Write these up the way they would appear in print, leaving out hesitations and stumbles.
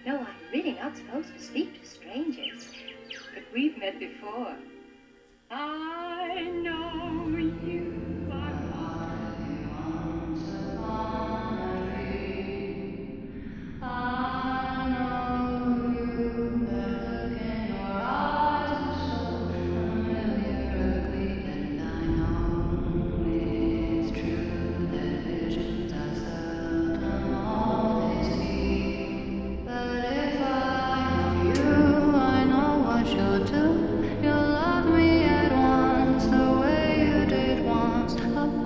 No, I'm really not supposed to speak to strangers. But we've met before. I know you are once upon a dream. I know you, but look in your eyes are so familiar, and I know it's true that visions are seldom always seen. But if I know you, I know what you'll do. You'll love me at once, the way you did once upon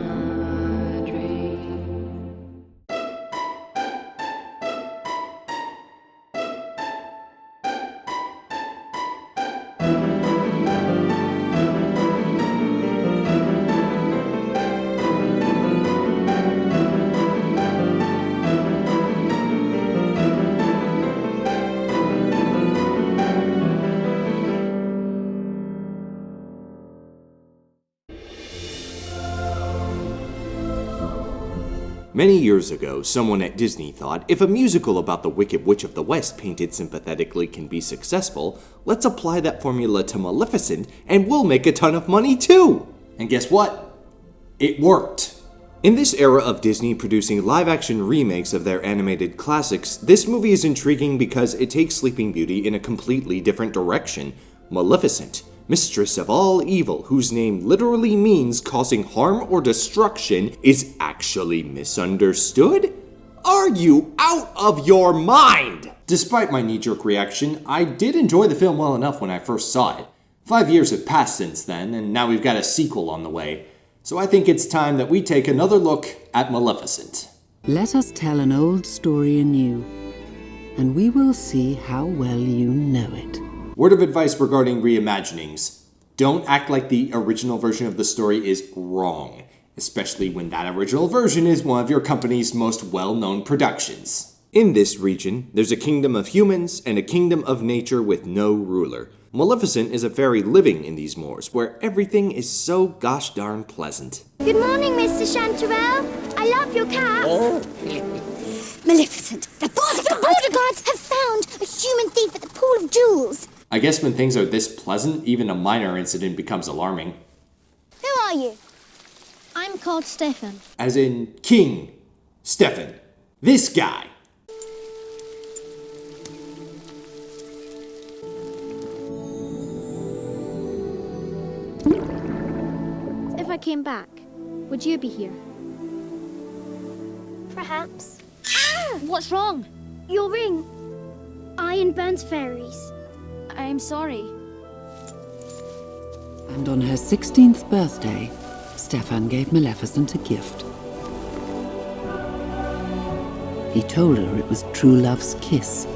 a dream. Many years ago, someone at Disney thought, if a musical about the Wicked Witch of the West painted sympathetically can be successful, let's apply that formula to Maleficent and we'll make a ton of money too! And guess what? It worked! In this era of Disney producing live-action remakes of their animated classics, this movie is intriguing because it takes Sleeping Beauty in a completely different direction. Maleficent, mistress of all evil, whose name literally means causing harm or destruction, is actually misunderstood? Are you out of your mind? Despite my knee-jerk reaction, I did enjoy the film well enough when I first saw it. 5 years have passed since then, and now we've got a sequel on the way. So I think it's time that we take another look at Maleficent. Let us tell an old story anew, and we will see how well you know it. Word of advice regarding reimaginings: don't act like the original version of the story is wrong, especially when that original version is one of your company's most well-known productions. In this region, there's a kingdom of humans and a kingdom of nature with no ruler. Maleficent is a fairy living in these moors, where everything is so gosh darn pleasant. Good morning, Mr. Chanterelle. I love your cap. Oh. Maleficent, the border guards have found a human thief at the Pool of Jewels. I guess when things are this pleasant, even a minor incident becomes alarming. Who are you? I'm called Stefan. As in King Stefan. This guy. If I came back, would you be here? Perhaps. Ah! What's wrong? Your ring. Iron burns fairies. I'm sorry. And on her 16th birthday, Stefan gave Maleficent a gift. He told her it was true love's kiss.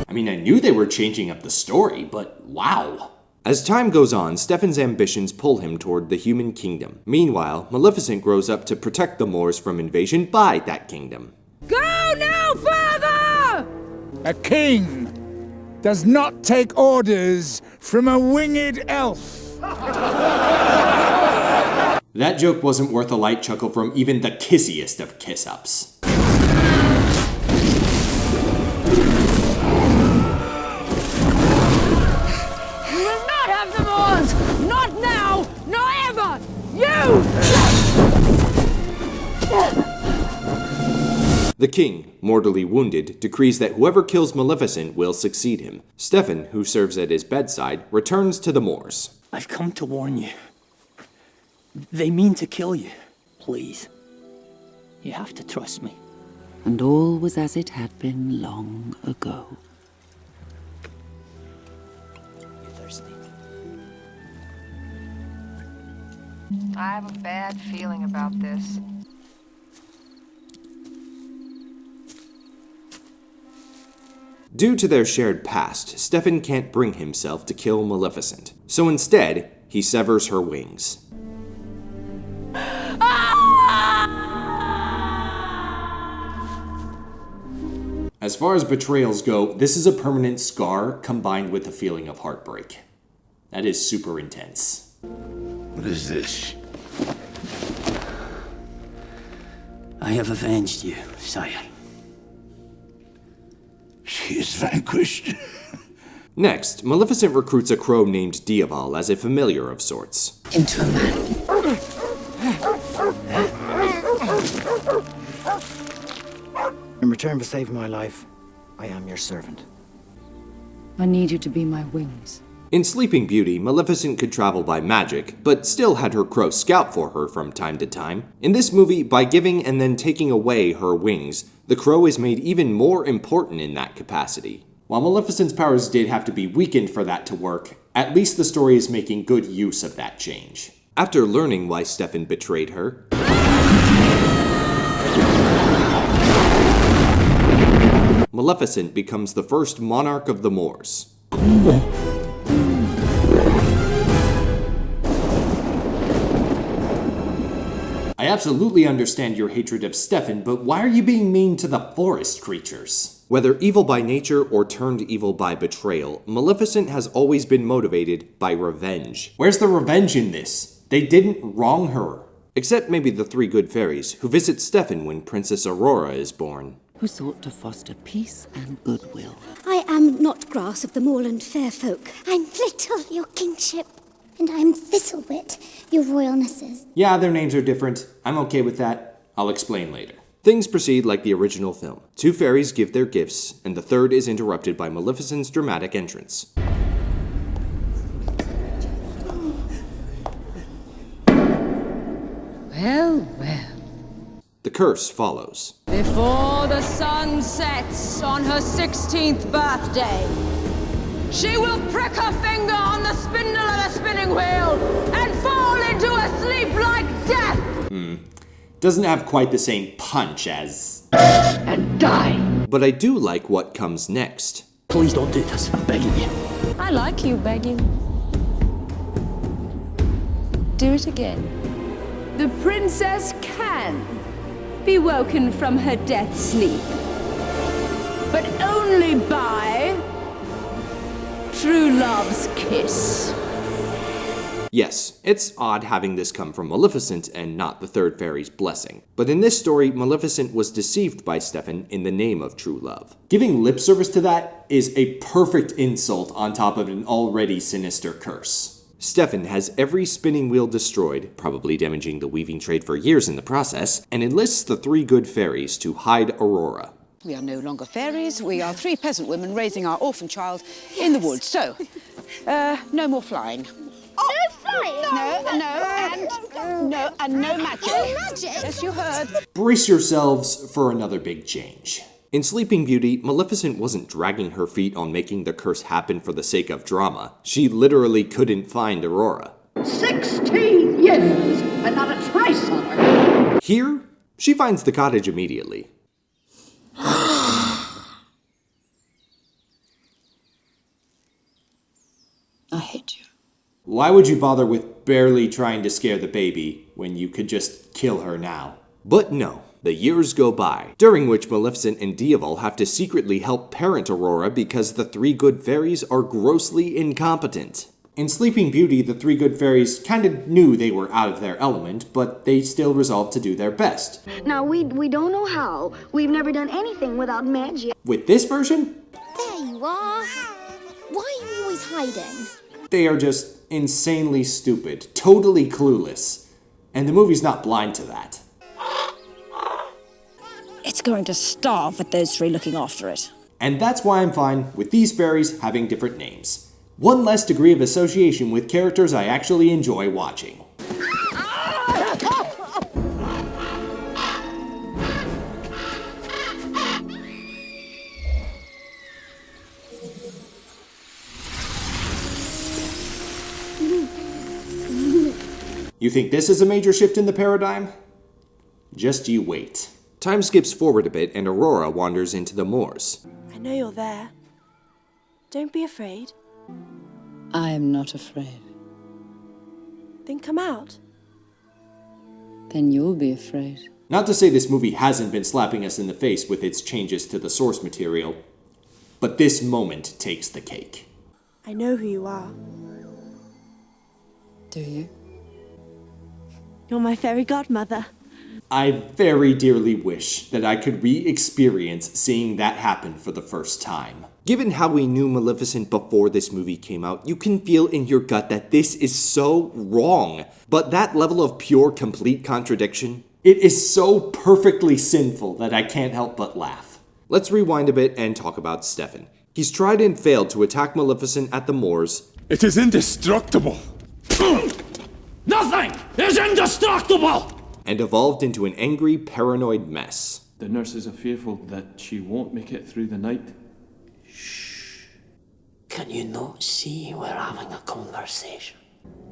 I mean, I knew they were changing up the story, but wow. As time goes on, Stefan's ambitions pull him toward the human kingdom. Meanwhile, Maleficent grows up to protect the Moors from invasion by that kingdom. Go no further! A king does not take orders from a winged elf. That joke wasn't worth a light chuckle from even the kissiest of kiss-ups. You will not have the Moors! Not now! Nor ever! You! The king, mortally wounded, decrees that whoever kills Maleficent will succeed him. Stefan, who serves at his bedside, returns to the Moors. I've come to warn you. They mean to kill you. Please. You have to trust me. And all was as it had been long ago. You thirsty? I have a bad feeling about this. Due to their shared past, Stefan can't bring himself to kill Maleficent. So instead, he severs her wings. As far as betrayals go, this is a permanent scar combined with a feeling of heartbreak. That is super intense. What is this? I have avenged you, sire. is vanquished. Next, Maleficent recruits a crow named Diaval as a familiar of sorts. Into a man. In return for saving my life, I am your servant. I need you to be my wings. In Sleeping Beauty, Maleficent could travel by magic, but still had her crow scout for her from time to time. In this movie, by giving and then taking away her wings, the crow is made even more important in that capacity. While Maleficent's powers did have to be weakened for that to work, at least the story is making good use of that change. After learning why Stefan betrayed her, Maleficent becomes the first monarch of the Moors. I absolutely understand your hatred of Stefan, but why are you being mean to the forest creatures? Whether evil by nature or turned evil by betrayal, Maleficent has always been motivated by revenge. Where's the revenge in this? They didn't wrong her. Except maybe the three good fairies, who visit Stefan when Princess Aurora is born. Who sought to foster peace and goodwill. I am not grass of the moorland fair folk. I'm Flittle, your kingship. And I'm Thistlewit, your royalnesses. Yeah, their names are different. I'm okay with that. I'll explain later. Things proceed like the original film. Two fairies give their gifts, and the third is interrupted by Maleficent's dramatic entrance. Well, well. The curse follows. Before the sun sets on her 16th birthday, she will prick her finger on the spindle of the spinning wheel and fall into a sleep like death! Doesn't have quite the same punch as... And die! But I do like what comes next. Please don't do this. I'm begging you. I like you begging. Do it again. The princess can be woken from her death sleep, but only by true love's kiss. Yes, it's odd having this come from Maleficent and not the third fairy's blessing. But in this story, Maleficent was deceived by Stefan in the name of true love. Giving lip service to that is a perfect insult on top of an already sinister curse. Stefan has every spinning wheel destroyed, probably damaging the weaving trade for years in the process, and enlists the three good fairies to hide Aurora. We are no longer fairies. We are three peasant women raising our orphan child in the woods. So, no more flying. No flying? No, and no magic. No magic? Yes, you heard. Brace yourselves for another big change. In Sleeping Beauty, Maleficent wasn't dragging her feet on making the curse happen for the sake of drama. She literally couldn't find Aurora. 16 years and not a trace on her. Here, she finds the cottage immediately. I hate you. Why would you bother with barely trying to scare the baby when you could just kill her now? But no, the years go by, during which Maleficent and Diaval have to secretly help parent Aurora because the three good fairies are grossly incompetent. In Sleeping Beauty, the three good fairies kind of knew they were out of their element, but they still resolved to do their best. Now, we don't know how. We've never done anything without magic. With this version, There you are. Why are you always hiding? they are just insanely stupid, totally clueless, and the movie's not blind to that. It's going to starve with those three looking after it. And that's why I'm fine with these fairies having different names. One less degree of association with characters I actually enjoy watching. You think this is a major shift in the paradigm? Just you wait. Time skips forward a bit and Aurora wanders into the moors. I know you're there. Don't be afraid. I am not afraid. Then come out. Then you'll be afraid. Not to say this movie hasn't been slapping us in the face with its changes to the source material, but this moment takes the cake. I know who you are. Do you? You're my fairy godmother. I very dearly wish that I could re-experience seeing that happen for the first time. Given how we knew Maleficent before this movie came out, you can feel in your gut that this is so wrong. But that level of pure, complete contradiction, it is so perfectly sinful that I can't help but laugh. Let's rewind a bit and talk about Stefan. He's tried and failed to attack Maleficent at the moors. It is indestructible! Nothing is indestructible! And evolved into an angry, paranoid mess. The nurses are fearful that she won't make it through the night. Can you not see we're having a conversation?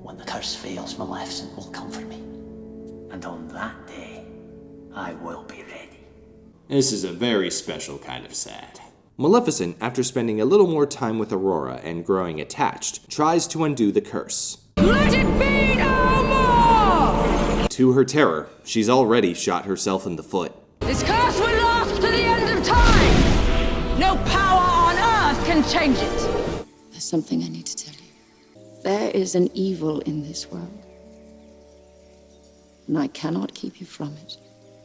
When the curse fails, Maleficent will come for me. And on that day, I will be ready. This is a very special kind of sad. Maleficent, after spending a little more time with Aurora and growing attached, tries to undo the curse. Let it be no more! To her terror, she's already shot herself in the foot. This curse will last to the end of time! No power on earth can change it! There's something I need to tell you. There is an evil in this world, and I cannot keep you from it.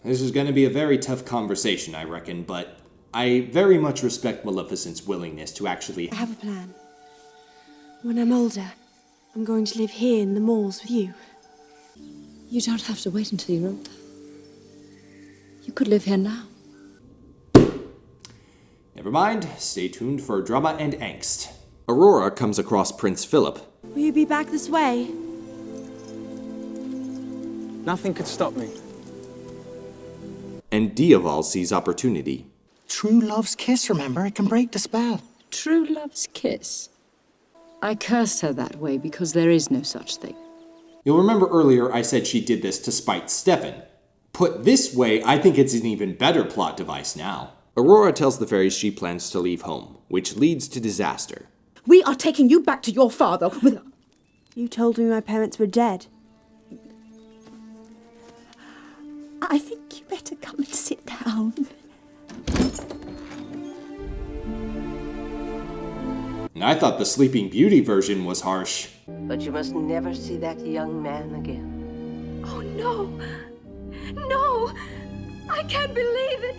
This is going to be a very tough conversation, I reckon, but I very much respect Maleficent's willingness to actually... I have a plan. When I'm older, I'm going to live here in the malls with you. You don't have to wait until you're older. You could live here now. Never mind, stay tuned for drama and angst. Aurora comes across Prince Philip. Will you be back this way? Nothing could stop me. And Diaval sees opportunity. True love's kiss, remember? It can break the spell. True love's kiss. I cursed her that way because there is no such thing. You'll remember earlier I said she did this to spite Stefan. Put this way, I think it's an even better plot device now. Aurora tells the fairies she plans to leave home, which leads to disaster. We are taking you back to your father with... You told me my parents were dead. I think you better come and sit down. And I thought the Sleeping Beauty version was harsh. But you must never see that young man again. Oh, no. No. I can't believe it.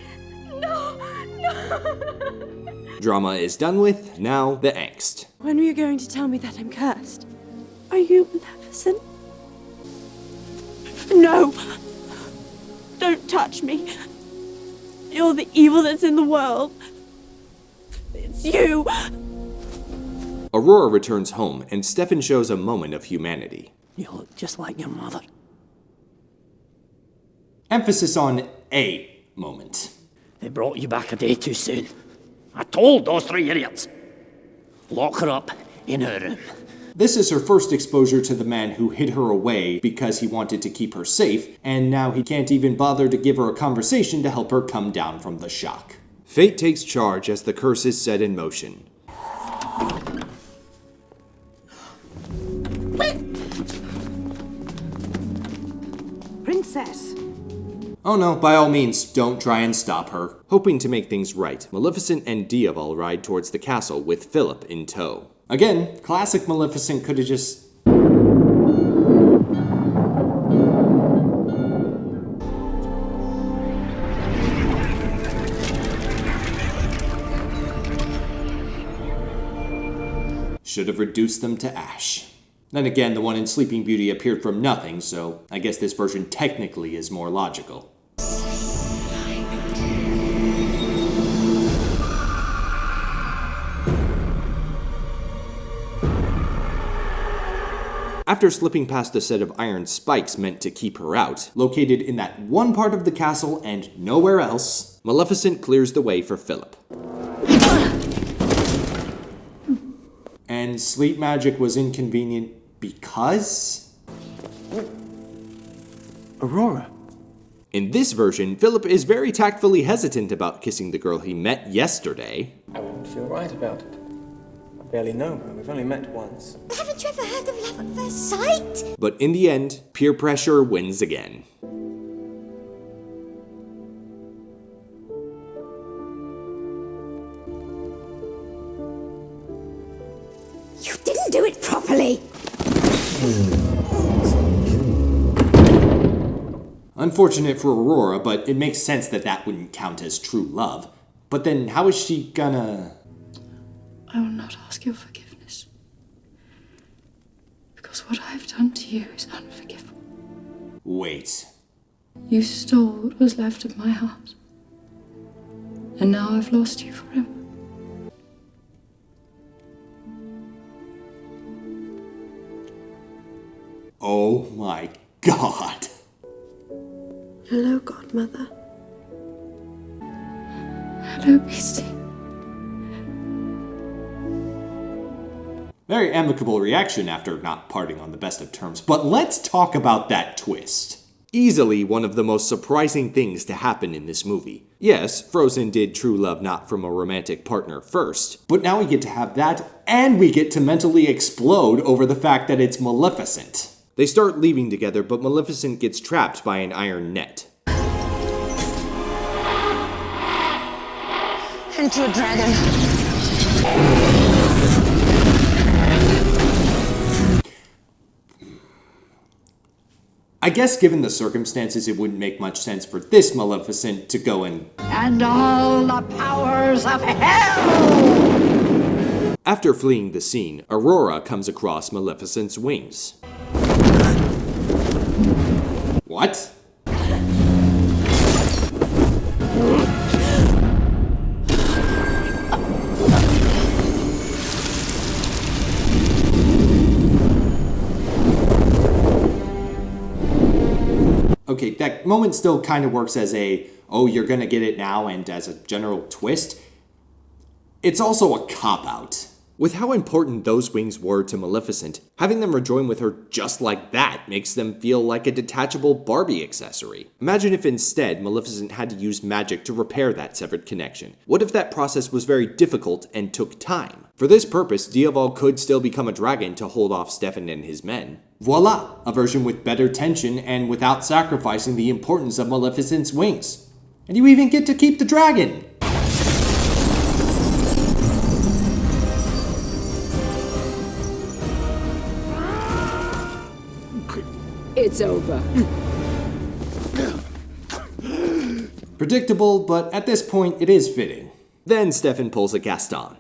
No. No. Drama is done with, now the angst. When were you going to tell me that I'm cursed? Are you Maleficent? No! Don't touch me. You're the evil that's in the world. It's you! Aurora returns home, and Stefan shows a moment of humanity. You look just like your mother. Emphasis on a moment. They brought you back a day too soon. I told those 3 idiots. Lock her up in her room. This is her first exposure to the man who hid her away because he wanted to keep her safe, and now he can't even bother to give her a conversation to help her come down from the shock. Fate takes charge as the curse is set in motion. Princess! Oh no, by all means, don't try and stop her. Hoping to make things right, Maleficent and Diaval ride towards the castle with Philip in tow. Again, classic Maleficent could have just... should have reduced them to ash. Then again, the one in Sleeping Beauty appeared from nothing, so I guess this version technically is more logical. After slipping past a set of iron spikes meant to keep her out, located in that one part of the castle and nowhere else, Maleficent clears the way for Philip. And sleep magic was inconvenient because... Aurora. In this version, Philip is very tactfully hesitant about kissing the girl he met yesterday. I wouldn't feel right about it. I barely know her. We've only met once. Haven't you ever heard of love at first sight? But in the end, peer pressure wins again. You didn't do it properly. Unfortunate for Aurora, but it makes sense that that wouldn't count as true love. But then how is she gonna... I will not ask your forgiveness. Because what I have done to you is unforgivable. Wait. You stole what was left of my heart. And now I've lost you forever. Oh my god. Hello, Godmother. Hello, Beastie. Very amicable reaction after not parting on the best of terms, but let's talk about that twist. Easily one of the most surprising things to happen in this movie. Yes, Frozen did true love not from a romantic partner first, but now we get to have that, and we get to mentally explode over the fact that it's Maleficent. They start leaving together, but Maleficent gets trapped by an iron net. Into a dragon. I guess given the circumstances, it wouldn't make much sense for this Maleficent to go and all the powers of hell! After fleeing the scene, Aurora comes across Maleficent's wings. What? Okay, that moment still kind of works as a, oh, you're gonna get it now, and as a general twist. It's also a cop-out. With how important those wings were to Maleficent, having them rejoin with her just like that makes them feel like a detachable Barbie accessory. Imagine if instead Maleficent had to use magic to repair that severed connection. What if that process was very difficult and took time? For this purpose, Diaval could still become a dragon to hold off Stefan and his men. Voila! A version with better tension and without sacrificing the importance of Maleficent's wings. And you even get to keep the dragon! It's over. Predictable, but at this point it is fitting. Then Stefan pulls a Gaston.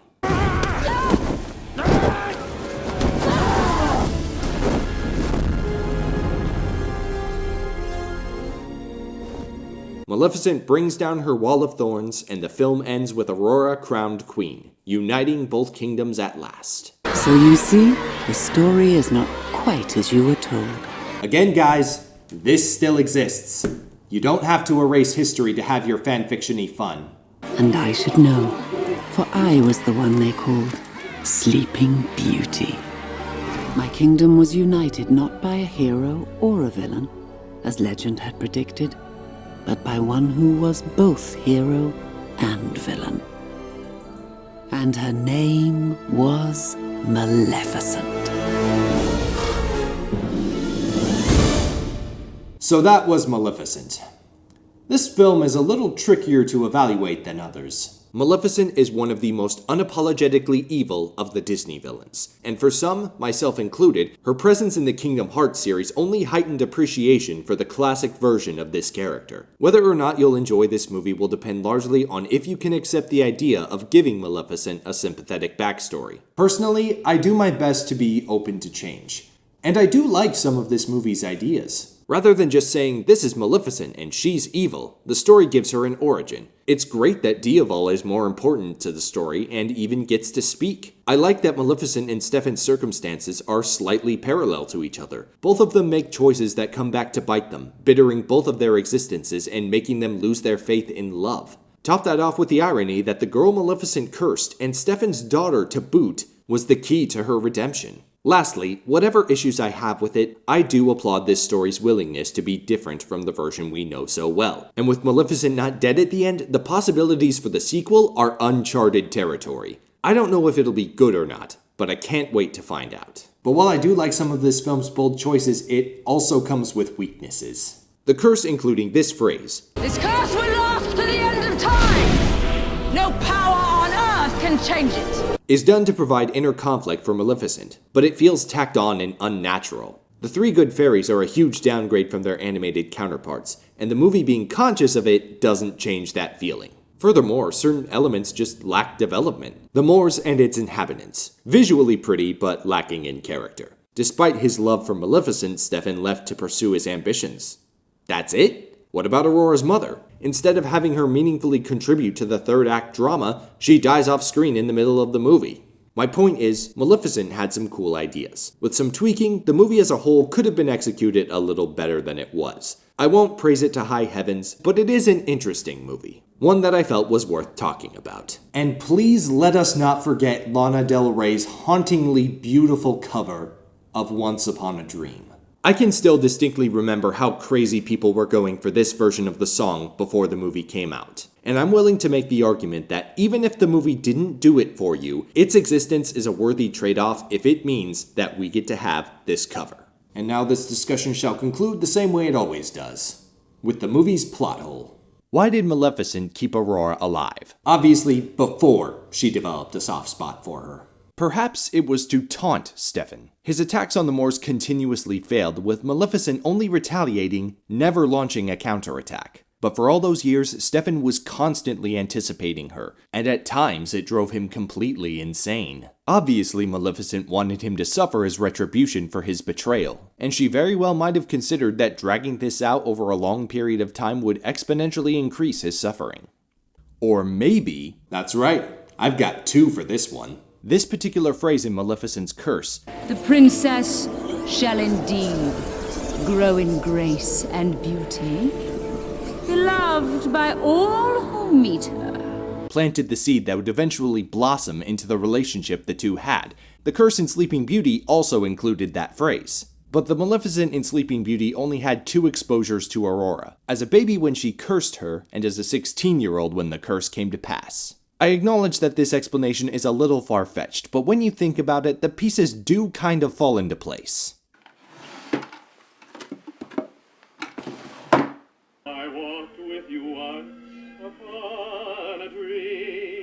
Maleficent brings down her wall of thorns, and the film ends with Aurora crowned queen, uniting both kingdoms at last. So you see, the story is not quite as you were told. Again, guys, this still exists. You don't have to erase history to have your fanfiction-y fun. And I should know, for I was the one they called Sleeping Beauty. My kingdom was united not by a hero or a villain, as legend had predicted, but by one who was both hero and villain. And her name was Maleficent. So that was Maleficent. This film is a little trickier to evaluate than others. Maleficent is one of the most unapologetically evil of the Disney villains, and for some, myself included, her presence in the Kingdom Hearts series only heightened appreciation for the classic version of this character. Whether or not you'll enjoy this movie will depend largely on if you can accept the idea of giving Maleficent a sympathetic backstory. Personally, I do my best to be open to change, and I do like some of this movie's ideas. Rather than just saying, this is Maleficent and she's evil, the story gives her an origin. It's great that Diaval is more important to the story and even gets to speak. I like that Maleficent and Stefan's circumstances are slightly parallel to each other. Both of them make choices that come back to bite them, bittering both of their existences and making them lose their faith in love. Top that off with the irony that the girl Maleficent cursed, and Stefan's daughter to boot, was the key to her redemption. Lastly, whatever issues I have with it, I do applaud this story's willingness to be different from the version we know so well. And with Maleficent not dead at the end, the possibilities for the sequel are uncharted territory. I don't know if it'll be good or not, but I can't wait to find out. But while I do like some of this film's bold choices, it also comes with weaknesses. The curse including this phrase, This curse will last to the end of time! No power on earth can change it! is done to provide inner conflict for Maleficent, but it feels tacked on and unnatural. The three good fairies are a huge downgrade from their animated counterparts, and the movie being conscious of it doesn't change that feeling. Furthermore, certain elements just lack development. The moors and its inhabitants. Visually pretty, but lacking in character. Despite his love for Maleficent, Stefan left to pursue his ambitions. That's it? What about Aurora's mother? Instead of having her meaningfully contribute to the third act drama, she dies off screen in the middle of the movie. My point is, Maleficent had some cool ideas. With some tweaking, the movie as a whole could have been executed a little better than it was. I won't praise it to high heavens, but it is an interesting movie. One that I felt was worth talking about. And please let us not forget Lana Del Rey's hauntingly beautiful cover of Once Upon a Dream. I can still distinctly remember how crazy people were going for this version of the song before the movie came out. And I'm willing to make the argument that even if the movie didn't do it for you, its existence is a worthy trade-off if it means that we get to have this cover. And now this discussion shall conclude the same way it always does, with the movie's plot hole. Why did Maleficent keep Aurora alive? Obviously, before she developed a soft spot for her. Perhaps it was to taunt Stefan. His attacks on the Moors continuously failed, with Maleficent only retaliating, never launching a counterattack. But for all those years, Stefan was constantly anticipating her, and at times it drove him completely insane. Obviously, Maleficent wanted him to suffer as retribution for his betrayal, and she very well might have considered that dragging this out over a long period of time would exponentially increase his suffering. Or maybe, that's right, I've got two for this one. This particular phrase in Maleficent's curse, "The princess shall indeed grow in grace and beauty, beloved by all who meet her," planted the seed that would eventually blossom into the relationship the two had. The curse in Sleeping Beauty also included that phrase. But the Maleficent in Sleeping Beauty only had 2 exposures to Aurora, as a baby when she cursed her, and as a 16-year-old when the curse came to pass. I acknowledge that this explanation is a little far-fetched, but when you think about it, the pieces do kind of fall into place. I walked with you once upon a dream.